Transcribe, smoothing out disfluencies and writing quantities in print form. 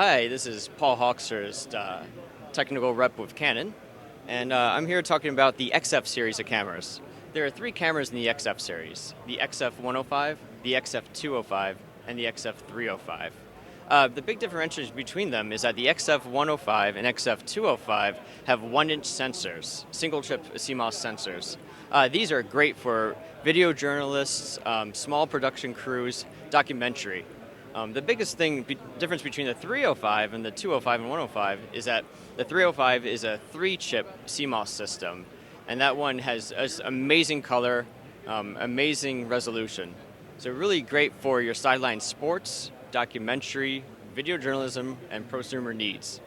Hi, this is Paul Hawkshurst, technical rep with Canon, and I'm here talking about the XF series of cameras. There are three cameras in the XF series: the XF105, the XF205, and the XF305. The big differentiation between them is that the XF105 and XF205 have 1-inch sensors, single-chip CMOS sensors. These are great for video journalists, small production crews, documentary. The biggest difference between the 305 and the 205 and 105 is that the 305 is a 3-chip CMOS system, and that one has amazing color, amazing resolution. So really great for your sideline sports, documentary, video journalism, and prosumer needs.